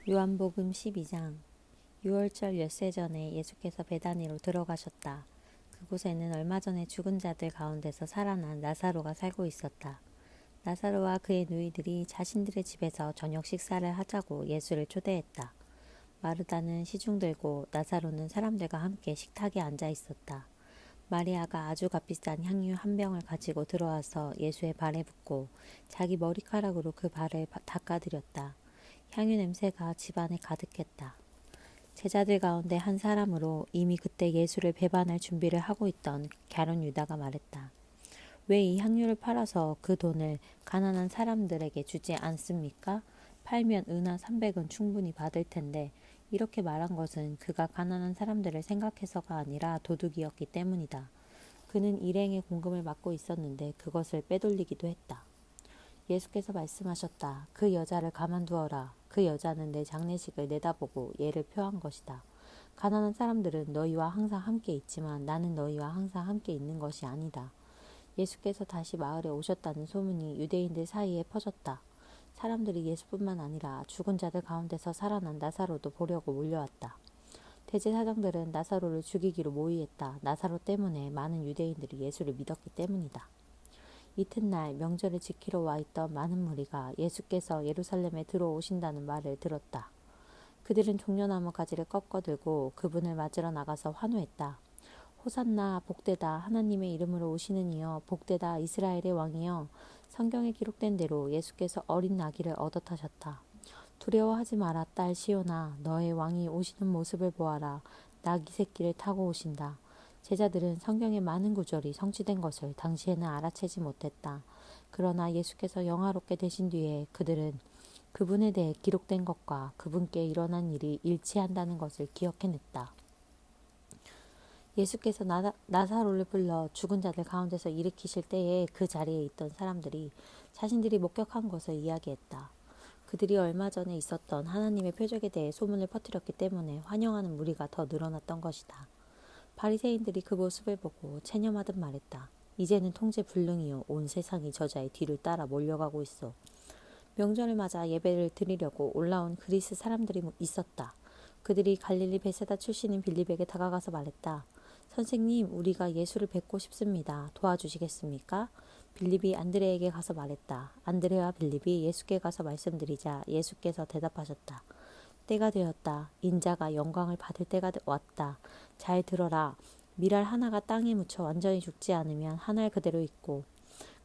요한복음 12장. 6월절 엿새 전에 예수께서 베다니로 들어가셨다. 그곳에는 얼마 전에 죽은 자들 가운데서 살아난 나사로가 살고 있었다. 나사로와 그의 누이들이 자신들의 집에서 저녁 식사를 하자고 예수를 초대했다. 마르다는 시중 들고 나사로는 사람들과 함께 식탁에 앉아 있었다. 마리아가 아주 값비싼 향유 한 병을 가지고 들어와서 예수의 발에 붓고 자기 머리카락으로 그 발을 닦아드렸다. 향유 냄새가 집안에 가득했다. 제자들 가운데 한 사람으로 이미 그때 예수를 배반할 준비를 하고 있던 갸론 유다가 말했다. 왜 이 향유를 팔아서 그 돈을 가난한 사람들에게 주지 않습니까? 팔면 은하 300은 충분히 받을 텐데 이렇게 말한 것은 그가 가난한 사람들을 생각해서가 아니라 도둑이었기 때문이다. 그는 일행의 공금을 맡고 있었는데 그것을 빼돌리기도 했다. 예수께서 말씀하셨다. 그 여자를 가만두어라. 그 여자는 내 장례식을 내다보고 예를 표한 것이다. 가난한 사람들은 너희와 항상 함께 있지만 나는 너희와 항상 함께 있는 것이 아니다. 예수께서 다시 마을에 오셨다는 소문이 유대인들 사이에 퍼졌다. 사람들이 예수뿐만 아니라 죽은 자들 가운데서 살아난 나사로도 보려고 몰려왔다. 대제사장들은 나사로를 죽이기로 모의했다. 나사로 때문에 많은 유대인들이 예수를 믿었기 때문이다. 이튿날 명절을 지키러 와 있던 많은 무리가 예수께서 예루살렘에 들어오신다는 말을 들었다. 그들은 종려나무 가지를 꺾어들고 그분을 맞으러 나가서 환호했다. 호산나 복되다 하나님의 이름으로 오시는 이여 복되다 이스라엘의 왕이여. 성경에 기록된 대로 예수께서 어린 나귀를 얻어 타셨다. 두려워하지 마라 딸 시온아 너의 왕이 오시는 모습을 보아라. 나귀 새끼를 타고 오신다. 제자들은 성경의 많은 구절이 성취된 것을 당시에는 알아채지 못했다. 그러나 예수께서 영화롭게 되신 뒤에 그들은 그분에 대해 기록된 것과 그분께 일어난 일이 일치한다는 것을 기억해냈다. 예수께서 나사로를 불러 죽은 자들 가운데서 일으키실 때에 그 자리에 있던 사람들이 자신들이 목격한 것을 이야기했다. 그들이 얼마 전에 있었던 하나님의 표적에 대해 소문을 퍼뜨렸기 때문에 환영하는 무리가 더 늘어났던 것이다. 바리새인들이 그 모습을 보고 체념하듯 말했다. 이제는 통제불능이요 온 세상이 저자의 뒤를 따라 몰려가고 있어. 명절을 맞아 예배를 드리려고 올라온 그리스 사람들이 있었다. 그들이 갈릴리 베세다 출신인 빌립에게 다가가서 말했다. 선생님, 우리가 예수를 뵙고 싶습니다. 도와주시겠습니까? 빌립이 안드레에게 가서 말했다. 안드레와 빌립이 예수께 가서 말씀드리자 예수께서 대답하셨다. 때가 되었다. 인자가 영광을 받을 때가 왔다. 잘 들어라. 밀알 하나가 땅에 묻혀 완전히 죽지 않으면 한 알 그대로 있고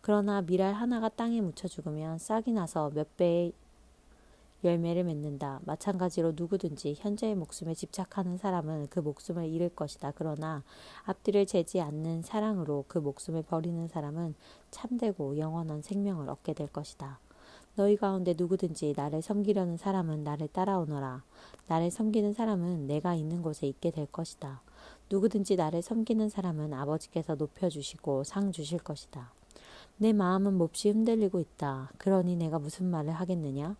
그러나 밀알 하나가 땅에 묻혀 죽으면 싹이 나서 몇 배의 열매를 맺는다. 마찬가지로 누구든지 현재의 목숨에 집착하는 사람은 그 목숨을 잃을 것이다. 그러나 앞뒤를 재지 않는 사랑으로 그 목숨을 버리는 사람은 참되고 영원한 생명을 얻게 될 것이다. 너희 가운데 누구든지 나를 섬기려는 사람은 나를 따라오너라. 나를 섬기는 사람은 내가 있는 곳에 있게 될 것이다. 누구든지 나를 섬기는 사람은 아버지께서 높여주시고 상 주실 것이다. 내 마음은 몹시 흔들리고 있다. 그러니 내가 무슨 말을 하겠느냐?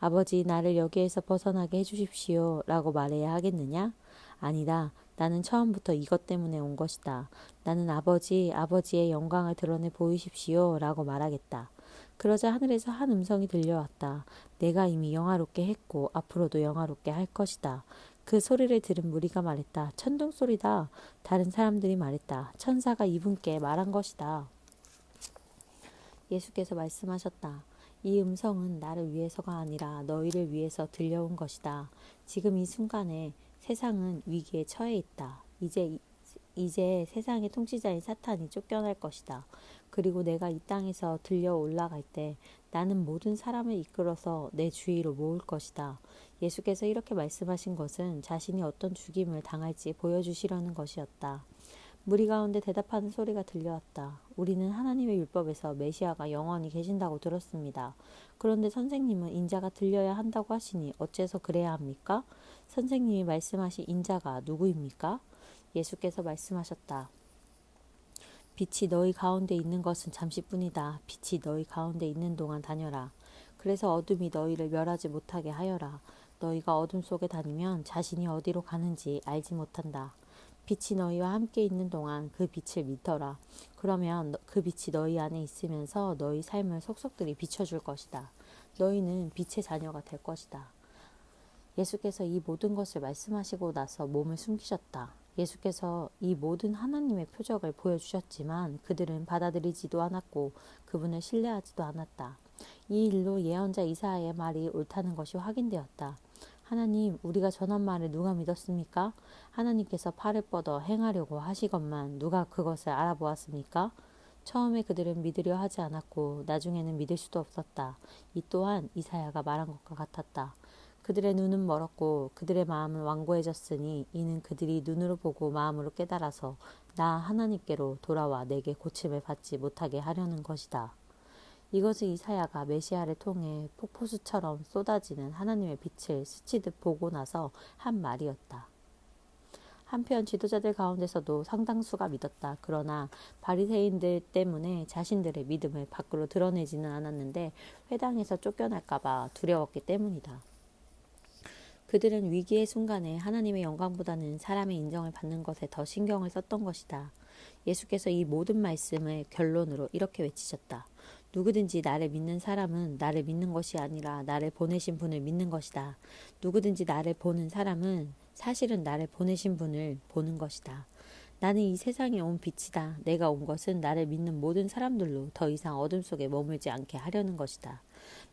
아버지 나를 여기에서 벗어나게 해주십시오 라고 말해야 하겠느냐? 아니다. 나는 처음부터 이것 때문에 온 것이다. 나는 아버지의 영광을 드러내 보이십시오 라고 말하겠다. 그러자 하늘에서 한 음성이 들려왔다. 내가 이미 영화롭게 했고 앞으로도 영화롭게 할 것이다. 그 소리를 들은 무리가 말했다. 천둥 소리다. 다른 사람들이 말했다. 천사가 이분께 말한 것이다. 예수께서 말씀하셨다. 이 음성은 나를 위해서가 아니라 너희를 위해서 들려온 것이다. 지금 이 순간에 세상은 위기에 처해 있다. 이제 세상의 통치자인 사탄이 쫓겨날 것이다. 그리고 내가 이 땅에서 들려 올라갈 때 나는 모든 사람을 이끌어서 내 주위로 모을 것이다. 예수께서 이렇게 말씀하신 것은 자신이 어떤 죽임을 당할지 보여주시려는 것이었다. 무리 가운데 대답하는 소리가 들려왔다. 우리는 하나님의 율법에서 메시아가 영원히 계신다고 들었습니다. 그런데 선생님은 인자가 들려야 한다고 하시니 어째서 그래야 합니까? 선생님이 말씀하신 인자가 누구입니까? 예수께서 말씀하셨다. 빛이 너희 가운데 있는 것은 잠시뿐이다. 빛이 너희 가운데 있는 동안 다녀라. 그래서 어둠이 너희를 멸하지 못하게 하여라. 너희가 어둠 속에 다니면 자신이 어디로 가는지 알지 못한다. 빛이 너희와 함께 있는 동안 그 빛을 믿어라. 그러면 그 빛이 너희 안에 있으면서 너희 삶을 속속들이 비춰줄 것이다. 너희는 빛의 자녀가 될 것이다. 예수께서 이 모든 것을 말씀하시고 나서 몸을 숨기셨다. 예수께서 이 모든 하나님의 표적을 보여주셨지만 그들은 받아들이지도 않았고 그분을 신뢰하지도 않았다. 이 일로 예언자 이사야의 말이 옳다는 것이 확인되었다. 하나님, 우리가 전한 말을 누가 믿었습니까? 하나님께서 팔을 뻗어 행하려고 하시건만 누가 그것을 알아보았습니까? 처음에 그들은 믿으려 하지 않았고 나중에는 믿을 수도 없었다. 이 또한 이사야가 말한 것과 같았다. 그들의 눈은 멀었고 그들의 마음은 완고해졌으니 이는 그들이 눈으로 보고 마음으로 깨달아서 나 하나님께로 돌아와 내게 고침을 받지 못하게 하려는 것이다. 이것은 이사야가 메시아를 통해 폭포수처럼 쏟아지는 하나님의 빛을 스치듯 보고 나서 한 말이었다. 한편 지도자들 가운데서도 상당수가 믿었다. 그러나 바리새인들 때문에 자신들의 믿음을 밖으로 드러내지는 않았는데 회당에서 쫓겨날까봐 두려웠기 때문이다. 그들은 위기의 순간에 하나님의 영광보다는 사람의 인정을 받는 것에 더 신경을 썼던 것이다. 예수께서 이 모든 말씀을 결론으로 이렇게 외치셨다. 누구든지 나를 믿는 사람은 나를 믿는 것이 아니라 나를 보내신 분을 믿는 것이다. 누구든지 나를 보는 사람은 사실은 나를 보내신 분을 보는 것이다. 나는 이 세상에 온 빛이다. 내가 온 것은 나를 믿는 모든 사람들로 더 이상 어둠 속에 머물지 않게 하려는 것이다.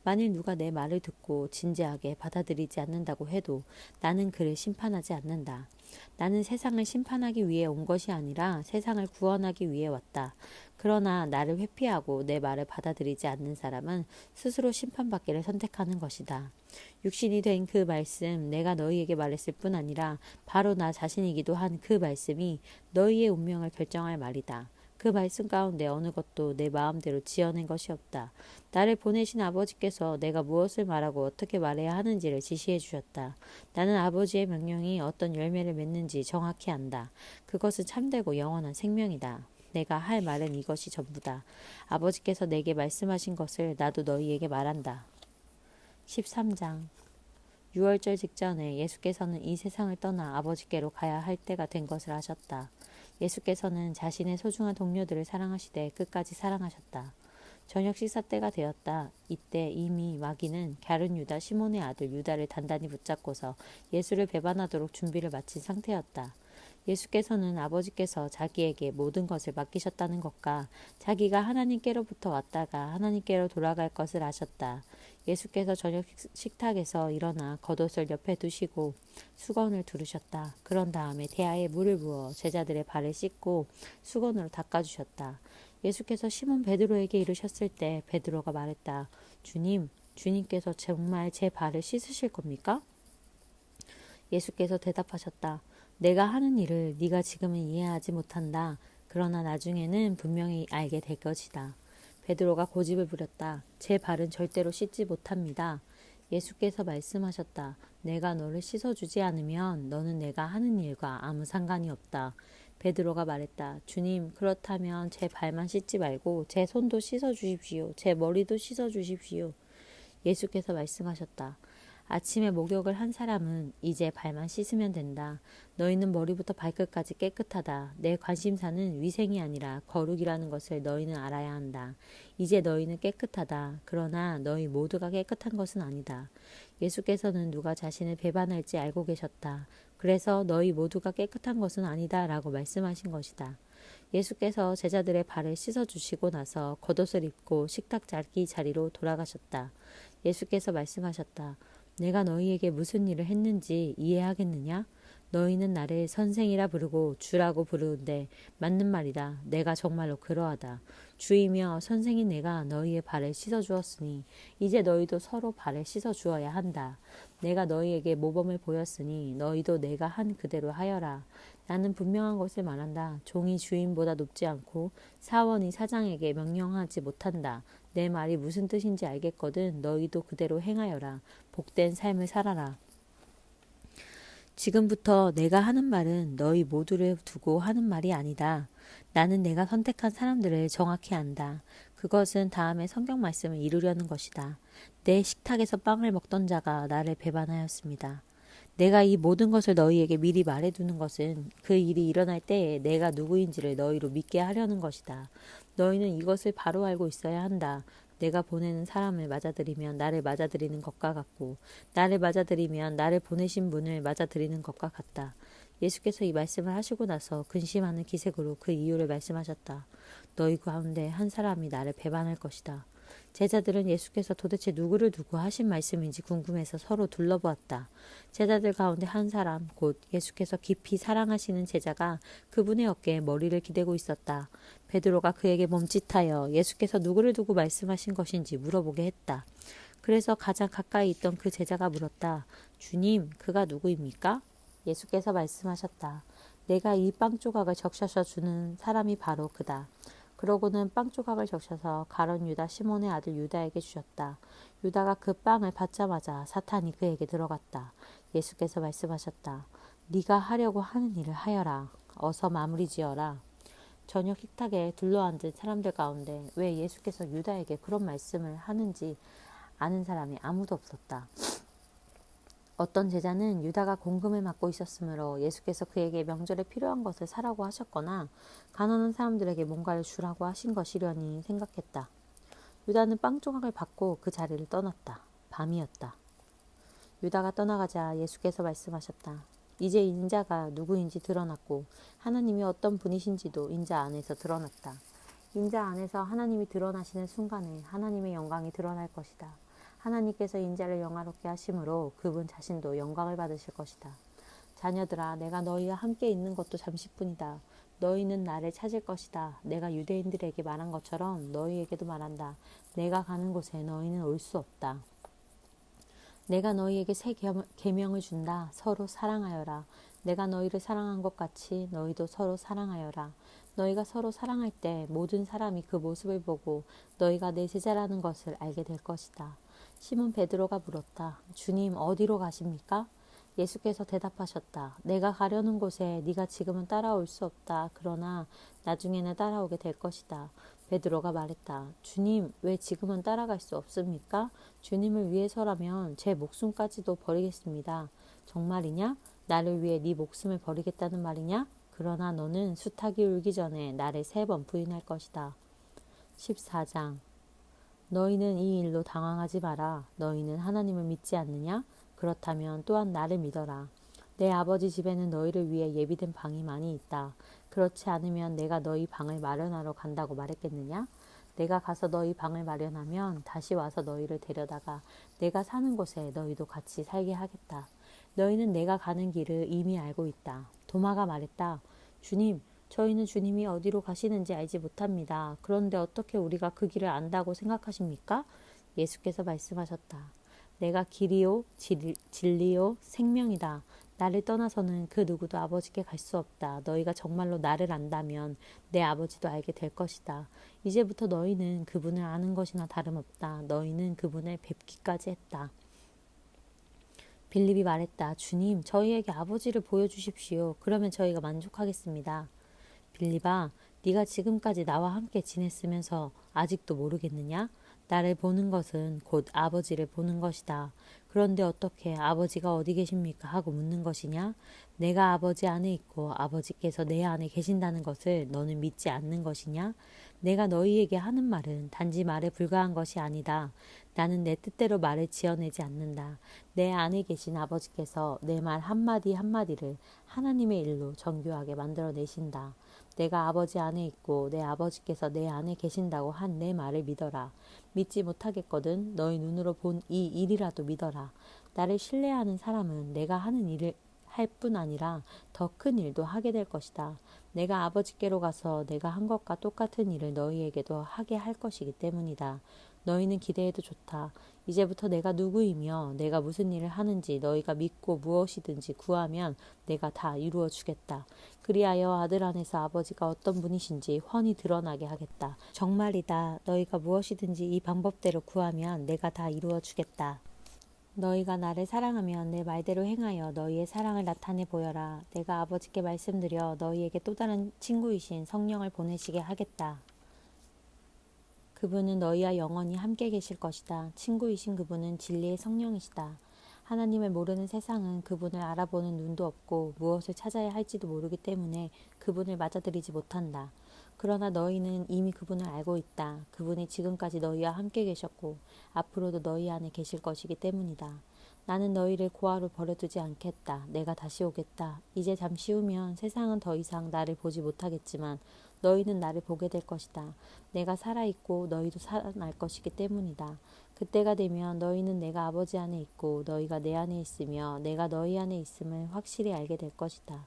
만일 누가 내 말을 듣고 진지하게 받아들이지 않는다고 해도 나는 그를 심판하지 않는다. 나는 세상을 심판하기 위해 온 것이 아니라 세상을 구원하기 위해 왔다. 그러나 나를 회피하고 내 말을 받아들이지 않는 사람은 스스로 심판받기를 선택하는 것이다. 육신이 된 그 말씀, 내가 너희에게 말했을 뿐 아니라 바로 나 자신이기도 한 그 말씀이 너희의 운명을 결정할 말이다. 그 말씀 가운데 어느 것도 내 마음대로 지어낸 것이 없다. 나를 보내신 아버지께서 내가 무엇을 말하고 어떻게 말해야 하는지를 지시해 주셨다. 나는 아버지의 명령이 어떤 열매를 맺는지 정확히 안다. 그것은 참되고 영원한 생명이다. 내가 할 말은 이것이 전부다. 아버지께서 내게 말씀하신 것을 나도 너희에게 말한다. 13장 6월절 직전에 예수께서는 이 세상을 떠나 아버지께로 가야 할 때가 된 것을 아셨다. 예수께서는 자신의 소중한 동료들을 사랑하시되 끝까지 사랑하셨다. 저녁 식사 때가 되었다. 이때 이미 마귀는 갸른 유다 시몬의 아들 유다를 단단히 붙잡고서 예수를 배반하도록 준비를 마친 상태였다. 예수께서는 아버지께서 자기에게 모든 것을 맡기셨다는 것과 자기가 하나님께로부터 왔다가 하나님께로 돌아갈 것을 아셨다. 예수께서 저녁 식탁에서 일어나 겉옷을 옆에 두시고 수건을 두르셨다. 그런 다음에 대야에 물을 부어 제자들의 발을 씻고 수건으로 닦아주셨다. 예수께서 시몬 베드로에게 이르셨을 때 베드로가 말했다. 주님, 주님께서 정말 제 발을 씻으실 겁니까? 예수께서 대답하셨다. 내가 하는 일을 네가 지금은 이해하지 못한다. 그러나 나중에는 분명히 알게 될 것이다. 베드로가 고집을 부렸다. 제 발은 절대로 씻지 못합니다. 예수께서 말씀하셨다. 내가 너를 씻어주지 않으면 너는 내가 하는 일과 아무 상관이 없다. 베드로가 말했다. 주님, 그렇다면 제 발만 씻지 말고 제 손도 씻어주십시오. 제 머리도 씻어주십시오. 예수께서 말씀하셨다. 아침에 목욕을 한 사람은 이제 발만 씻으면 된다. 너희는 머리부터 발끝까지 깨끗하다. 내 관심사는 위생이 아니라 거룩이라는 것을 너희는 알아야 한다. 이제 너희는 깨끗하다. 그러나 너희 모두가 깨끗한 것은 아니다. 예수께서는 누가 자신을 배반할지 알고 계셨다. 그래서 너희 모두가 깨끗한 것은 아니다 라고 말씀하신 것이다. 예수께서 제자들의 발을 씻어주시고 나서 겉옷을 입고 식탁 자리로 돌아가셨다. 예수께서 말씀하셨다. 내가 너희에게 무슨 일을 했는지 이해하겠느냐? 너희는 나를 선생이라 부르고 주라고 부르는데 맞는 말이다. 내가 정말로 그러하다. 주이며 선생인 내가 너희의 발을 씻어주었으니 이제 너희도 서로 발을 씻어주어야 한다. 내가 너희에게 모범을 보였으니 너희도 내가 한 그대로 하여라. 나는 분명한 것을 말한다. 종이 주인보다 높지 않고 사원이 사장에게 명령하지 못한다. 내 말이 무슨 뜻인지 알겠거든. 너희도 그대로 행하여라. 복된 삶을 살아라. 지금부터 내가 하는 말은 너희 모두를 두고 하는 말이 아니다. 나는 내가 선택한 사람들을 정확히 안다. 그것은 다음에 성경 말씀을 이루려는 것이다. 내 식탁에서 빵을 먹던 자가 나를 배반하였습니다. 내가 이 모든 것을 너희에게 미리 말해두는 것은 그 일이 일어날 때에 내가 누구인지를 너희로 믿게 하려는 것이다. 너희는 이것을 바로 알고 있어야 한다. 내가 보내는 사람을 맞아들이면 나를 맞아들이는 것과 같고 나를 맞아들이면 나를 보내신 분을 맞아들이는 것과 같다. 예수께서 이 말씀을 하시고 나서 근심하는 기색으로 그 이유를 말씀하셨다. 너희 가운데 한 사람이 나를 배반할 것이다. 제자들은 예수께서 도대체 누구를 두고 하신 말씀인지 궁금해서 서로 둘러보았다. 제자들 가운데 한 사람, 곧 예수께서 깊이 사랑하시는 제자가 그분의 어깨에 머리를 기대고 있었다. 베드로가 그에게 멈칫하여 예수께서 누구를 두고 말씀하신 것인지 물어보게 했다. 그래서 가장 가까이 있던 그 제자가 물었다. 주님, 그가 누구입니까? 예수께서 말씀하셨다. 내가 이 빵 조각을 적셔서 주는 사람이 바로 그다. 그러고는 빵 조각을 적셔서 가룟 유다 시몬의 아들 유다에게 주셨다. 유다가 그 빵을 받자마자 사탄이 그에게 들어갔다. 예수께서 말씀하셨다. 네가 하려고 하는 일을 하여라. 어서 마무리 지어라. 저녁 식탁에 둘러앉은 사람들 가운데 왜 예수께서 유다에게 그런 말씀을 하는지 아는 사람이 아무도 없었다. 어떤 제자는 유다가 공금을 맡고 있었으므로 예수께서 그에게 명절에 필요한 것을 사라고 하셨거나 가난한 사람들에게 뭔가를 주라고 하신 것이려니 생각했다. 유다는 빵 조각을 받고 그 자리를 떠났다. 밤이었다. 유다가 떠나가자 예수께서 말씀하셨다. 이제 인자가 누구인지 드러났고 하나님이 어떤 분이신지도 인자 안에서 드러났다. 인자 안에서 하나님이 드러나시는 순간에 하나님의 영광이 드러날 것이다. 하나님께서 인자를 영화롭게 하심으로 그분 자신도 영광을 받으실 것이다. 자녀들아, 내가 너희와 함께 있는 것도 잠시뿐이다. 너희는 나를 찾을 것이다. 내가 유대인들에게 말한 것처럼 너희에게도 말한다. 내가 가는 곳에 너희는 올 수 없다. 내가 너희에게 새 계명을 준다. 서로 사랑하여라. 내가 너희를 사랑한 것 같이 너희도 서로 사랑하여라. 너희가 서로 사랑할 때 모든 사람이 그 모습을 보고 너희가 내 제자라는 것을 알게 될 것이다. 시몬 베드로가 물었다. 주님, 어디로 가십니까? 예수께서 대답하셨다. 내가 가려는 곳에 네가 지금은 따라올 수 없다. 그러나 나중에는 따라오게 될 것이다. 베드로가 말했다. 주님, 왜 지금은 따라갈 수 없습니까? 주님을 위해서라면 제 목숨까지도 버리겠습니다. 정말이냐? 나를 위해 네 목숨을 버리겠다는 말이냐? 그러나 너는 수탉이 울기 전에 나를 3번 부인할 것이다. 14장. 너희는 이 일로 당황하지 마라. 너희는 하나님을 믿지 않느냐? 그렇다면 또한 나를 믿어라. 내 아버지 집에는 너희를 위해 예비된 방이 많이 있다. 그렇지 않으면 내가 너희 방을 마련하러 간다고 말했겠느냐? 내가 가서 너희 방을 마련하면 다시 와서 너희를 데려다가 내가 사는 곳에 너희도 같이 살게 하겠다. 너희는 내가 가는 길을 이미 알고 있다. 도마가 말했다. 주님, 저희는 주님이 어디로 가시는지 알지 못합니다. 그런데 어떻게 우리가 그 길을 안다고 생각하십니까? 예수께서 말씀하셨다. 내가 길이요, 진리요, 생명이다. 나를 떠나서는 그 누구도 아버지께 갈 수 없다. 너희가 정말로 나를 안다면 내 아버지도 알게 될 것이다. 이제부터 너희는 그분을 아는 것이나 다름없다. 너희는 그분을 뵙기까지 했다. 빌립이 말했다. 주님, 저희에게 아버지를 보여주십시오. 그러면 저희가 만족하겠습니다. 빌립아, 네가 지금까지 나와 함께 지냈으면서 아직도 모르겠느냐? 나를 보는 것은 곧 아버지를 보는 것이다. 그런데 어떻게 아버지가 어디 계십니까? 하고 묻는 것이냐? 내가 아버지 안에 있고 아버지께서 내 안에 계신다는 것을 너는 믿지 않는 것이냐? 내가 너희에게 하는 말은 단지 말에 불과한 것이 아니다. 나는 내 뜻대로 말을 지어내지 않는다. 내 안에 계신 아버지께서 내 말 한마디 한마디를 하나님의 일로 정교하게 만들어내신다. 내가 아버지 안에 있고 내 아버지께서 내 안에 계신다고 한 내 말을 믿어라. 믿지 못하겠거든 너희 눈으로 본 이 일이라도 믿어라. 나를 신뢰하는 사람은 내가 하는 일을 할 뿐 아니라 더 큰 일도 하게 될 것이다. 내가 아버지께로 가서 내가 한 것과 똑같은 일을 너희에게도 하게 할 것이기 때문이다. 너희는 기대해도 좋다. 이제부터 내가 누구이며 내가 무슨 일을 하는지 너희가 믿고 무엇이든지 구하면 내가 다 이루어 주겠다. 그리하여 아들 안에서 아버지가 어떤 분이신지 훤히 드러나게 하겠다. 정말이다. 너희가 무엇이든지 이 방법대로 구하면 내가 다 이루어 주겠다. 너희가 나를 사랑하면 내 말대로 행하여 너희의 사랑을 나타내 보여라. 내가 아버지께 말씀드려 너희에게 또 다른 친구이신 성령을 보내시게 하겠다. 그분은 너희와 영원히 함께 계실 것이다. 친구이신 그분은 진리의 성령이시다. 하나님을 모르는 세상은 그분을 알아보는 눈도 없고 무엇을 찾아야 할지도 모르기 때문에 그분을 맞아들이지 못한다. 그러나 너희는 이미 그분을 알고 있다. 그분이 지금까지 너희와 함께 계셨고 앞으로도 너희 안에 계실 것이기 때문이다. 나는 너희를 고아로 버려두지 않겠다. 내가 다시 오겠다. 이제 잠시 후면 세상은 더 이상 나를 보지 못하겠지만 너희는 나를 보게 될 것이다. 내가 살아있고 너희도 살아날 것이기 때문이다. 그때가 되면 너희는 내가 아버지 안에 있고 너희가 내 안에 있으며 내가 너희 안에 있음을 확실히 알게 될 것이다.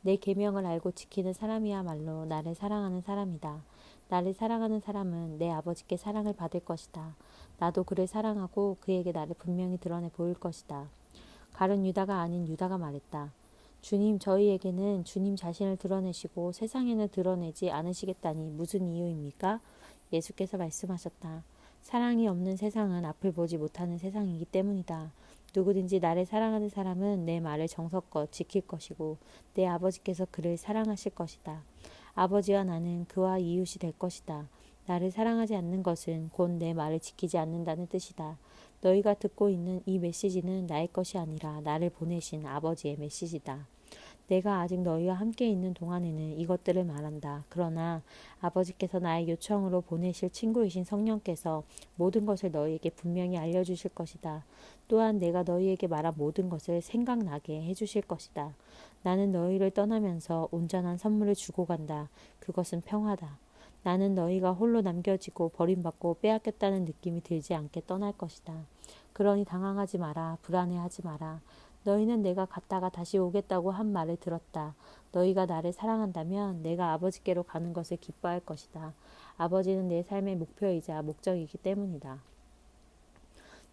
내 계명을 알고 지키는 사람이야말로 나를 사랑하는 사람이다. 나를 사랑하는 사람은 내 아버지께 사랑을 받을 것이다. 나도 그를 사랑하고 그에게 나를 분명히 드러내 보일 것이다. 가룟 유다가 아닌 유다가 말했다. 주님, 저희에게는 주님 자신을 드러내시고 세상에는 드러내지 않으시겠다니 무슨 이유입니까? 예수께서 말씀하셨다. 사랑이 없는 세상은 앞을 보지 못하는 세상이기 때문이다. 누구든지 나를 사랑하는 사람은 내 말을 정성껏 지킬 것이고 내 아버지께서 그를 사랑하실 것이다. 아버지와 나는 그와 이웃이 될 것이다. 나를 사랑하지 않는 것은 곧 내 말을 지키지 않는다는 뜻이다. 너희가 듣고 있는 이 메시지는 나의 것이 아니라 나를 보내신 아버지의 메시지다. 내가 아직 너희와 함께 있는 동안에는 이것들을 말한다. 그러나 아버지께서 나의 요청으로 보내실 친구이신 성령께서 모든 것을 너희에게 분명히 알려주실 것이다. 또한 내가 너희에게 말한 모든 것을 생각나게 해주실 것이다. 나는 너희를 떠나면서 온전한 선물을 주고 간다. 그것은 평화다. 나는 너희가 홀로 남겨지고 버림받고 빼앗겼다는 느낌이 들지 않게 떠날 것이다. 그러니 당황하지 마라. 불안해하지 마라. 너희는 내가 갔다가 다시 오겠다고 한 말을 들었다. 너희가 나를 사랑한다면 내가 아버지께로 가는 것을 기뻐할 것이다. 아버지는 내 삶의 목표이자 목적이기 때문이다.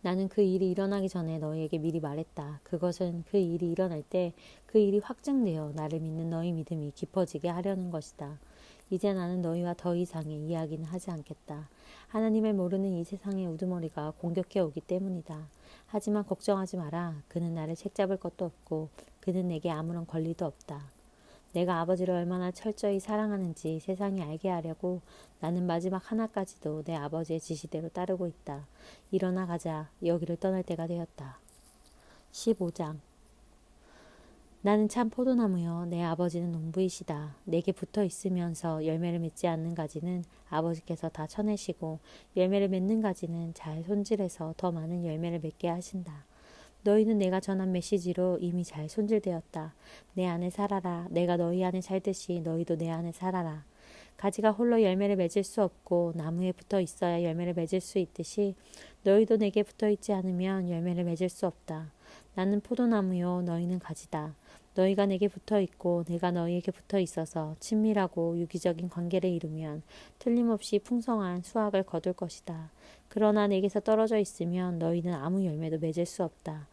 나는 그 일이 일어나기 전에 너희에게 미리 말했다. 그것은 그 일이 일어날 때 그 일이 확증되어 나를 믿는 너희 믿음이 깊어지게 하려는 것이다. 이제 나는 너희와 더 이상의 이야기는 하지 않겠다. 하나님을 모르는 이 세상의 우두머리가 공격해 오기 때문이다. 하지만 걱정하지 마라. 그는 나를 책잡을 것도 없고 그는 내게 아무런 권리도 없다. 내가 아버지를 얼마나 철저히 사랑하는지 세상이 알게 하려고 나는 마지막 하나까지도 내 아버지의 지시대로 따르고 있다. 일어나 가자. 여기를 떠날 때가 되었다. 15장. 나는 참 포도나무여 내 아버지는 농부이시다. 내게 붙어 있으면서 열매를 맺지 않는 가지는 아버지께서 다 쳐내시고 열매를 맺는 가지는 잘 손질해서 더 많은 열매를 맺게 하신다. 너희는 내가 전한 메시지로 이미 잘 손질되었다. 내 안에 살아라. 내가 너희 안에 살듯이 너희도 내 안에 살아라. 가지가 홀로 열매를 맺을 수 없고 나무에 붙어 있어야 열매를 맺을 수 있듯이 너희도 내게 붙어 있지 않으면 열매를 맺을 수 없다. 나는 포도나무요 너희는 가지다. 너희가 내게 붙어 있고 내가 너희에게 붙어 있어서 친밀하고 유기적인 관계를 이루면 틀림없이 풍성한 수확을 거둘 것이다. 그러나 내게서 떨어져 있으면 너희는 아무 열매도 맺을 수 없다.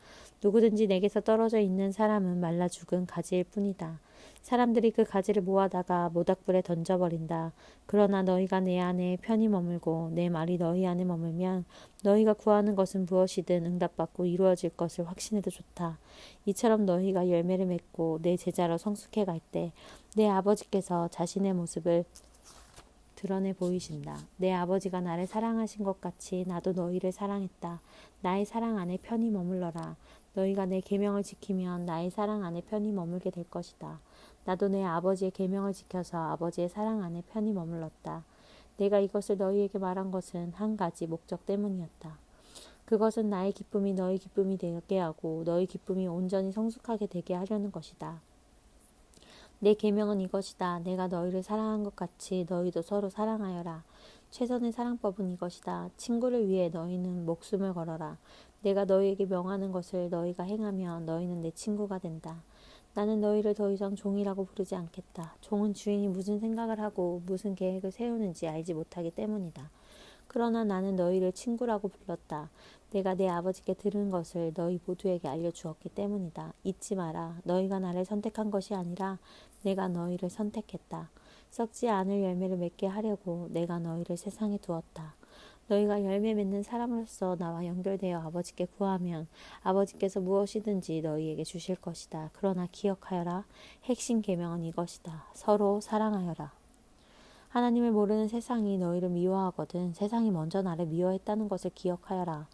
누구든지 내게서 떨어져 있는 사람은 말라 죽은 가지일 뿐이다. 사람들이 그 가지를 모아다가 모닥불에 던져버린다. 그러나 너희가 내 안에 편히 머물고 내 말이 너희 안에 머물면 너희가 구하는 것은 무엇이든 응답받고 이루어질 것을 확신해도 좋다. 이처럼 너희가 열매를 맺고 내 제자로 성숙해 갈 때 내 아버지께서 자신의 모습을 드러내 보이신다. 내 아버지가 나를 사랑하신 것 같이 나도 너희를 사랑했다. 나의 사랑 안에 편히 머물러라. 너희가 내 계명을 지키면 나의 사랑 안에 편히 머물게 될 것이다. 나도 내 아버지의 계명을 지켜서 아버지의 사랑 안에 편히 머물렀다. 내가 이것을 너희에게 말한 것은 한 가지 목적 때문이었다. 그것은 나의 기쁨이 너희 기쁨이 되게 하고 너희 기쁨이 온전히 성숙하게 되게 하려는 것이다. 내 계명은 이것이다. 내가 너희를 사랑한 것 같이 너희도 서로 사랑하여라. 최선의 사랑법은 이것이다. 친구를 위해 너희는 목숨을 걸어라. 내가 너희에게 명하는 것을 너희가 행하면 너희는 내 친구가 된다. 나는 너희를 더 이상 종이라고 부르지 않겠다. 종은 주인이 무슨 생각을 하고 무슨 계획을 세우는지 알지 못하기 때문이다. 그러나 나는 너희를 친구라고 불렀다. 내가 내 아버지께 들은 것을 너희 모두에게 알려주었기 때문이다. 잊지 마라. 너희가 나를 선택한 것이 아니라 내가 너희를 선택했다. 썩지 않을 열매를 맺게 하려고 내가 너희를 세상에 두었다. 너희가 열매 맺는 사람으로서 나와 연결되어 아버지께 구하면 아버지께서 무엇이든지 너희에게 주실 것이다. 그러나 기억하여라. 핵심 계명은 이것이다. 서로 사랑하여라. 하나님을 모르는 세상이 너희를 미워하거든 세상이 먼저 나를 미워했다는 것을 기억하여라.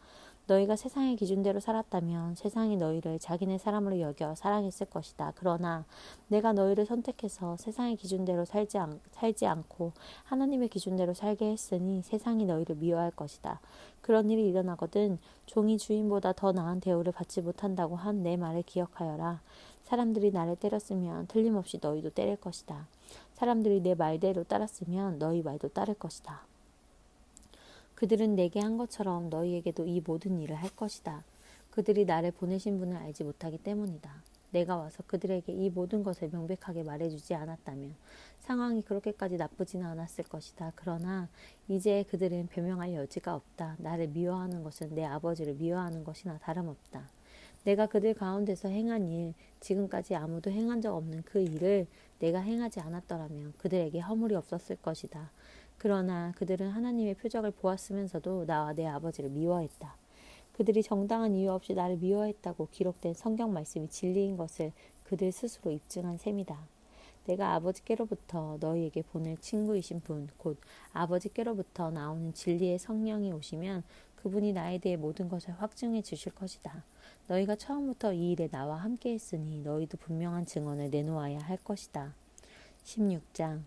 너희가 세상의 기준대로 살았다면 세상이 너희를 자기네 사람으로 여겨 사랑했을 것이다. 그러나 내가 너희를 선택해서 세상의 기준대로 살지 않고 하나님의 기준대로 살게 했으니 세상이 너희를 미워할 것이다. 그런 일이 일어나거든 종이 주인보다 더 나은 대우를 받지 못한다고 한 내 말을 기억하여라. 사람들이 나를 때렸으면 틀림없이 너희도 때릴 것이다. 사람들이 내 말대로 따랐으면 너희 말도 따를 것이다. 그들은 내게 한 것처럼 너희에게도 이 모든 일을 할 것이다. 그들이 나를 보내신 분을 알지 못하기 때문이다. 내가 와서 그들에게 이 모든 것을 명백하게 말해주지 않았다면 상황이 그렇게까지 나쁘지는 않았을 것이다. 그러나 이제 그들은 변명할 여지가 없다. 나를 미워하는 것은 내 아버지를 미워하는 것이나 다름없다. 내가 그들 가운데서 행한 일, 지금까지 아무도 행한 적 없는 그 일을 내가 행하지 않았더라면 그들에게 허물이 없었을 것이다. 그러나 그들은 하나님의 표적을 보았으면서도 나와 내 아버지를 미워했다. 그들이 정당한 이유 없이 나를 미워했다고 기록된 성경 말씀이 진리인 것을 그들 스스로 입증한 셈이다. 내가 아버지께로부터 너희에게 보낼 친구이신 분, 곧 아버지께로부터 나오는 진리의 성령이 오시면 그분이 나에 대해 모든 것을 확증해 주실 것이다. 너희가 처음부터 이 일에 나와 함께 했으니 너희도 분명한 증언을 내놓아야 할 것이다. 16장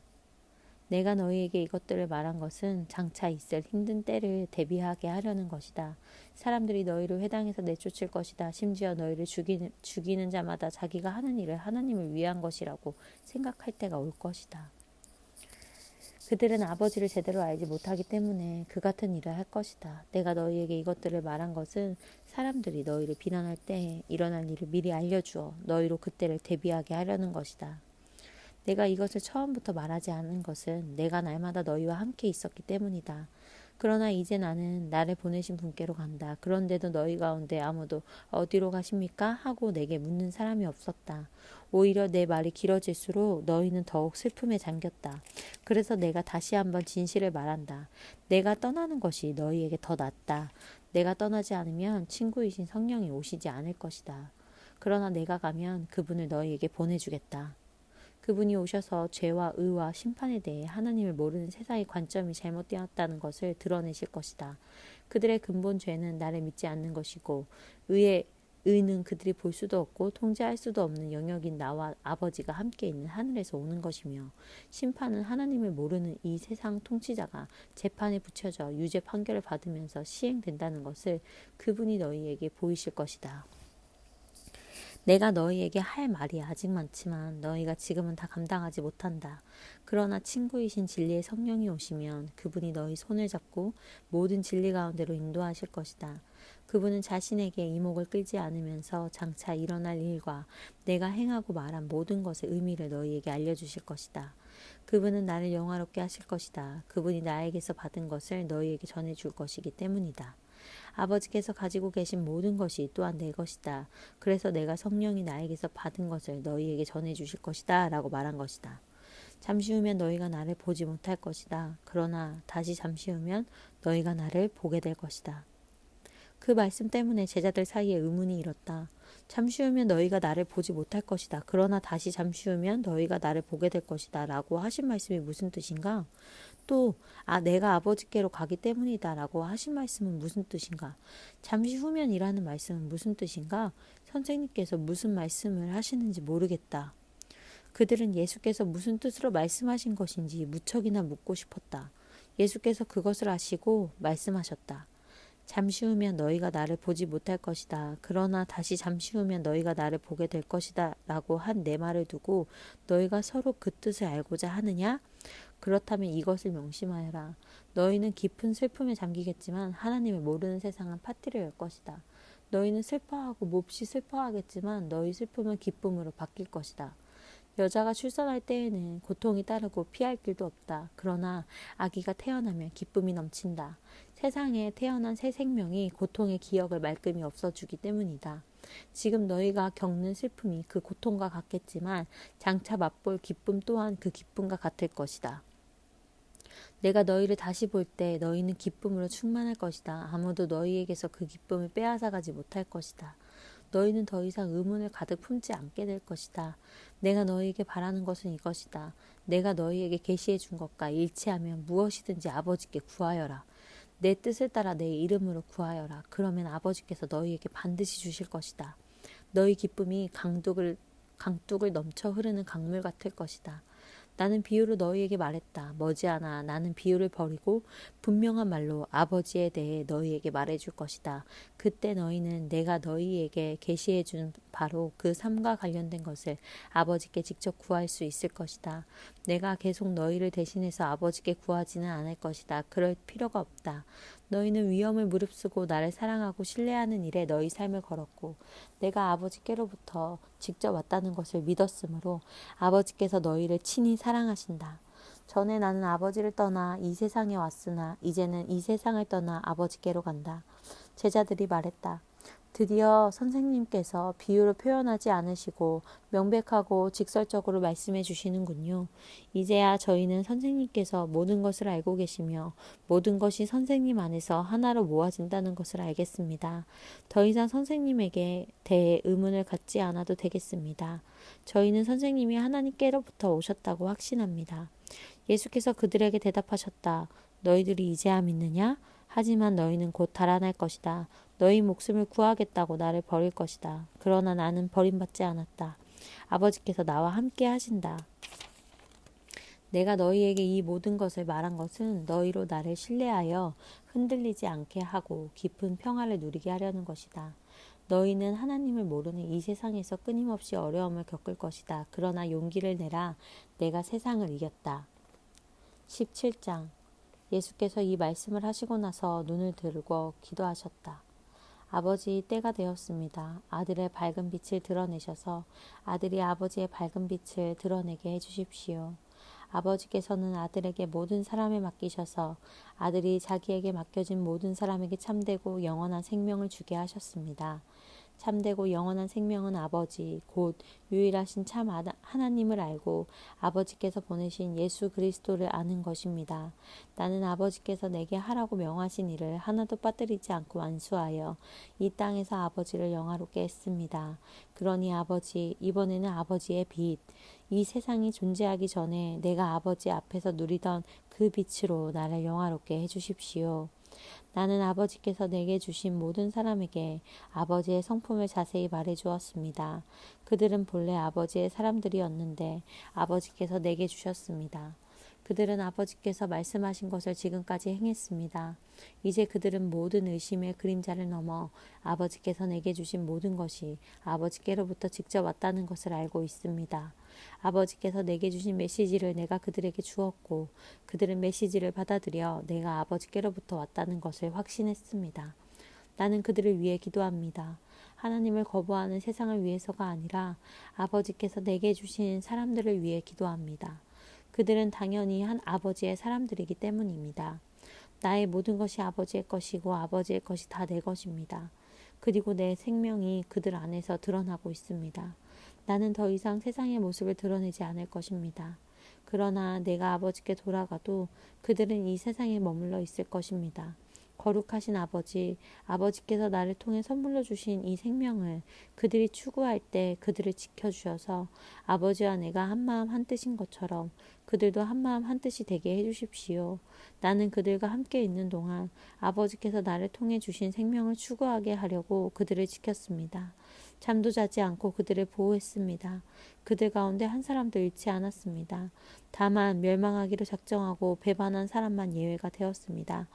내가 너희에게 이것들을 말한 것은 장차 있을 힘든 때를 대비하게 하려는 것이다. 사람들이 너희를 회당에서 내쫓을 것이다. 심지어 너희를 죽이는 자마다 자기가 하는 일을 하나님을 위한 것이라고 생각할 때가 올 것이다. 그들은 아버지를 제대로 알지 못하기 때문에 그 같은 일을 할 것이다. 내가 너희에게 이것들을 말한 것은 사람들이 너희를 비난할 때 일어날 일을 미리 알려주어 너희로 그때를 대비하게 하려는 것이다. 내가 이것을 처음부터 말하지 않은 것은 내가 날마다 너희와 함께 있었기 때문이다. 그러나 이제 나는 나를 보내신 분께로 간다. 그런데도 너희 가운데 아무도 어디로 가십니까? 하고 내게 묻는 사람이 없었다. 오히려 내 말이 길어질수록 너희는 더욱 슬픔에 잠겼다. 그래서 내가 다시 한번 진실을 말한다. 내가 떠나는 것이 너희에게 더 낫다. 내가 떠나지 않으면 친구이신 성령이 오시지 않을 것이다. 그러나 내가 가면 그분을 너희에게 보내주겠다. 그분이 오셔서 죄와 의와 심판에 대해 하나님을 모르는 세상의 관점이 잘못되었다는 것을 드러내실 것이다. 그들의 근본 죄는 나를 믿지 않는 것이고 의는 그들이 볼 수도 없고 통제할 수도 없는 영역인 나와 아버지가 함께 있는 하늘에서 오는 것이며 심판은 하나님을 모르는 이 세상 통치자가 재판에 붙여져 유죄 판결을 받으면서 시행된다는 것을 그분이 너희에게 보이실 것이다. 내가 너희에게 할 말이 아직 많지만 너희가 지금은 다 감당하지 못한다. 그러나 친구이신 진리의 성령이 오시면 그분이 너희 손을 잡고 모든 진리 가운데로 인도하실 것이다. 그분은 자신에게 이목을 끌지 않으면서 장차 일어날 일과 내가 행하고 말한 모든 것의 의미를 너희에게 알려주실 것이다. 그분은 나를 영화롭게 하실 것이다. 그분이 나에게서 받은 것을 너희에게 전해줄 것이기 때문이다. 아버지께서 가지고 계신 모든 것이 또한 내 것이다. 그래서 내가 성령이 나에게서 받은 것을 너희에게 전해주실 것이다. 라고 말한 것이다. 잠시 후면 너희가 나를 보지 못할 것이다. 그러나 다시 잠시 후면 너희가 나를 보게 될 것이다. 그 말씀 때문에 제자들 사이에 의문이 일었다. 잠시 후면 너희가 나를 보지 못할 것이다. 그러나 다시 잠시 후면 너희가 나를 보게 될 것이다. 라고 하신 말씀이 무슨 뜻인가? 또 내가 아버지께로 가기 때문이다 라고 하신 말씀은 무슨 뜻인가? 잠시 후면이라는 말씀은 무슨 뜻인가? 선생님께서 무슨 말씀을 하시는지 모르겠다. 그들은 예수께서 무슨 뜻으로 말씀하신 것인지 무척이나 묻고 싶었다. 예수께서 그것을 아시고 말씀하셨다. 잠시 후면 너희가 나를 보지 못할 것이다. 그러나 다시 잠시 후면 너희가 나를 보게 될 것이다 라고 한 내 말을 두고 너희가 서로 그 뜻을 알고자 하느냐? 그렇다면 이것을 명심하여라. 너희는 깊은 슬픔에 잠기겠지만 하나님을 모르는 세상은 파티를 열 것이다. 너희는 슬퍼하고 몹시 슬퍼하겠지만 너희 슬픔은 기쁨으로 바뀔 것이다. 여자가 출산할 때에는 고통이 따르고 피할 길도 없다. 그러나 아기가 태어나면 기쁨이 넘친다. 세상에 태어난 새 생명이 고통의 기억을 말끔히 없어주기 때문이다. 지금 너희가 겪는 슬픔이 그 고통과 같겠지만 장차 맛볼 기쁨 또한 그 기쁨과 같을 것이다. 내가 너희를 다시 볼 때 너희는 기쁨으로 충만할 것이다. 아무도 너희에게서 그 기쁨을 빼앗아가지 못할 것이다. 너희는 더 이상 의문을 가득 품지 않게 될 것이다. 내가 너희에게 바라는 것은 이것이다. 내가 너희에게 계시해 준 것과 일치하면 무엇이든지 아버지께 구하여라. 내 뜻을 따라 내 이름으로 구하여라. 그러면 아버지께서 너희에게 반드시 주실 것이다. 너희 기쁨이 강둑을 넘쳐 흐르는 강물 같을 것이다. 나는 비유로 너희에게 말했다. 머지않아 나는 비유를 버리고 분명한 말로 아버지에 대해 너희에게 말해줄 것이다. 그때 너희는 내가 너희에게 계시해준 바로 그 삶과 관련된 것을 아버지께 직접 구할 수 있을 것이다. 내가 계속 너희를 대신해서 아버지께 구하지는 않을 것이다. 그럴 필요가 없다. 너희는 위험을 무릅쓰고 나를 사랑하고 신뢰하는 일에 너희 삶을 걸었고 내가 아버지께로부터 직접 왔다는 것을 믿었으므로 아버지께서 너희를 친히 사랑하신다. 전에 나는 아버지를 떠나 이 세상에 왔으나 이제는 이 세상을 떠나 아버지께로 간다. 제자들이 말했다. 드디어 선생님께서 비유로 표현하지 않으시고 명백하고 직설적으로 말씀해 주시는군요. 이제야 저희는 선생님께서 모든 것을 알고 계시며 모든 것이 선생님 안에서 하나로 모아진다는 것을 알겠습니다. 더 이상 선생님에게 대해 의문을 갖지 않아도 되겠습니다. 저희는 선생님이 하나님께로부터 오셨다고 확신합니다. 예수께서 그들에게 대답하셨다. 너희들이 이제야 믿느냐? 하지만 너희는 곧 달아날 것이다. 너희 목숨을 구하겠다고 나를 버릴 것이다. 그러나 나는 버림받지 않았다. 아버지께서 나와 함께 하신다. 내가 너희에게 이 모든 것을 말한 것은 너희로 나를 신뢰하여 흔들리지 않게 하고 깊은 평화를 누리게 하려는 것이다. 너희는 하나님을 모르는 이 세상에서 끊임없이 어려움을 겪을 것이다. 그러나 용기를 내라. 내가 세상을 이겼다. 17장. 예수께서 이 말씀을 하시고 나서 눈을 들고 기도하셨다. 아버지, 때가 되었습니다. 아들의 밝은 빛을 드러내셔서 아들이 아버지의 밝은 빛을 드러내게 해주십시오. 아버지께서는 아들에게 모든 사람을 맡기셔서 아들이 자기에게 맡겨진 모든 사람에게 참되고 영원한 생명을 주게 하셨습니다. 참되고 영원한 생명은 아버지 곧 유일하신 참 하나님을 알고 아버지께서 보내신 예수 그리스도를 아는 것입니다. 나는 아버지께서 내게 하라고 명하신 일을 하나도 빠뜨리지 않고 완수하여 이 땅에서 아버지를 영화롭게 했습니다. 그러니 아버지, 이번에는 아버지의 빛, 이 세상이 존재하기 전에 내가 아버지 앞에서 누리던 그 빛으로 나를 영화롭게 해주십시오. 나는 아버지께서 내게 주신 모든 사람에게 아버지의 성품을 자세히 말해 주었습니다. 그들은 본래 아버지의 사람들이었는데 아버지께서 내게 주셨습니다. 그들은 아버지께서 말씀하신 것을 지금까지 행했습니다. 이제 그들은 모든 의심의 그림자를 넘어 아버지께서 내게 주신 모든 것이 아버지께로부터 직접 왔다는 것을 알고 있습니다. 아버지께서 내게 주신 메시지를 내가 그들에게 주었고 그들은 메시지를 받아들여 내가 아버지께로부터 왔다는 것을 확신했습니다. 나는 그들을 위해 기도합니다. 하나님을 거부하는 세상을 위해서가 아니라 아버지께서 내게 주신 사람들을 위해 기도합니다. 그들은 당연히 한 아버지의 사람들이기 때문입니다. 나의 모든 것이 아버지의 것이고 아버지의 것이 다 내 것입니다. 그리고 내 생명이 그들 안에서 드러나고 있습니다. 나는 더 이상 세상의 모습을 드러내지 않을 것입니다. 그러나 내가 아버지께 돌아가도 그들은 이 세상에 머물러 있을 것입니다. 거룩하신 아버지, 아버지께서 나를 통해 선물로 주신 이 생명을 그들이 추구할 때 그들을 지켜주셔서 아버지와 내가 한마음 한뜻인 것처럼 그들도 한마음 한뜻이 되게 해주십시오. 나는 그들과 함께 있는 동안 아버지께서 나를 통해 주신 생명을 추구하게 하려고 그들을 지켰습니다. 잠도 자지 않고 그들을 보호했습니다. 그들 가운데 한 사람도 잃지 않았습니다. 다만 멸망하기로 작정하고 배반한 사람만 예외가 되었습니다.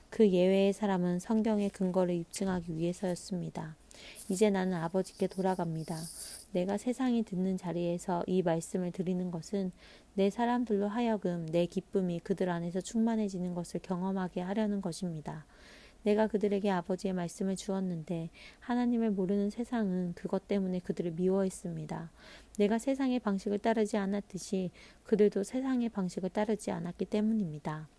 그 예외의 사람은 성경의 근거를 입증하기 위해서였습니다. 이제 나는 아버지께 돌아갑니다. 내가 세상이 듣는 자리에서 이 말씀을 드리는 것은 내 사람들로 하여금 내 기쁨이 그들 안에서 충만해지는 것을 경험하게 하려는 것입니다. 내가 그들에게 아버지의 말씀을 주었는데 하나님을 모르는 세상은 그것 때문에 그들을 미워했습니다. 내가 세상의 방식을 따르지 않았듯이 그들도 세상의 방식을 따르지 않았기 때문입니다.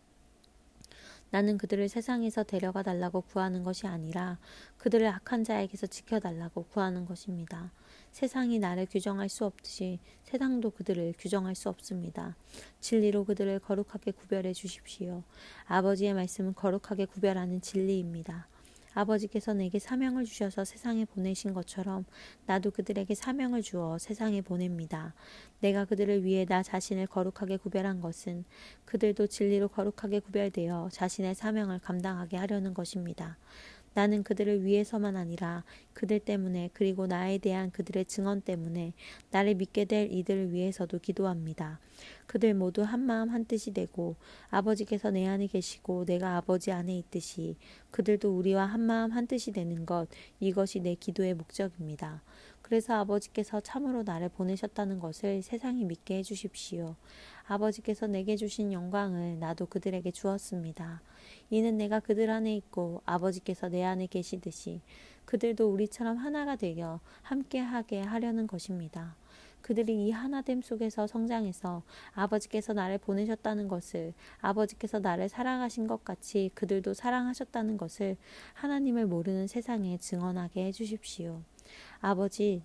나는 그들을 세상에서 데려가 달라고 구하는 것이 아니라 그들을 악한 자에게서 지켜달라고 구하는 것입니다. 세상이 나를 규정할 수 없듯이 세상도 그들을 규정할 수 없습니다. 진리로 그들을 거룩하게 구별해 주십시오. 아버지의 말씀은 거룩하게 구별하는 진리입니다. 아버지께서 내게 사명을 주셔서 세상에 보내신 것처럼 나도 그들에게 사명을 주어 세상에 보냅니다. 내가 그들을 위해 나 자신을 거룩하게 구별한 것은 그들도 진리로 거룩하게 구별되어 자신의 사명을 감당하게 하려는 것입니다. 나는 그들을 위해서만 아니라 그들 때문에 그리고 나에 대한 그들의 증언 때문에 나를 믿게 될 이들을 위해서도 기도합니다. 그들 모두 한마음 한뜻이 되고 아버지께서 내 안에 계시고 내가 아버지 안에 있듯이 그들도 우리와 한마음 한뜻이 되는 것, 이것이 내 기도의 목적입니다. 그래서 아버지께서 참으로 나를 보내셨다는 것을 세상이 믿게 해주십시오. 아버지께서 내게 주신 영광을 나도 그들에게 주었습니다. 이는 내가 그들 안에 있고 아버지께서 내 안에 계시듯이 그들도 우리처럼 하나가 되어 함께하게 하려는 것입니다. 그들이 이 하나됨 속에서 성장해서 아버지께서 나를 보내셨다는 것을, 아버지께서 나를 사랑하신 것 같이 그들도 사랑하셨다는 것을 하나님을 모르는 세상에 증언하게 해주십시오. 아버지,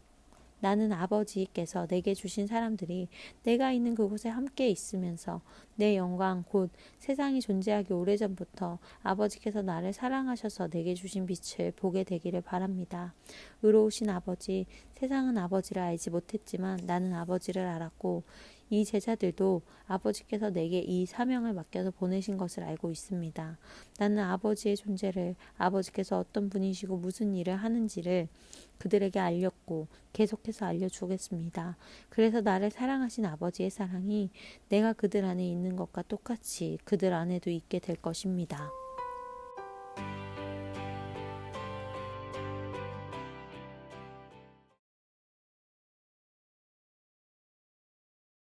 나는 아버지께서 내게 주신 사람들이 내가 있는 그곳에 함께 있으면서 내 영광 곧 세상이 존재하기 오래전부터 아버지께서 나를 사랑하셔서 내게 주신 빛을 보게 되기를 바랍니다. 의로우신 아버지, 세상은 아버지를 알지 못했지만 나는 아버지를 알았고 이 제자들도 아버지께서 내게 이 사명을 맡겨서 보내신 것을 알고 있습니다. 나는 아버지의 존재를, 아버지께서 어떤 분이시고 무슨 일을 하는지를 그들에게 알렸고 계속해서 알려주겠습니다. 그래서 나를 사랑하신 아버지의 사랑이 내가 그들 안에 있는 것과 똑같이 그들 안에도 있게 될 것입니다.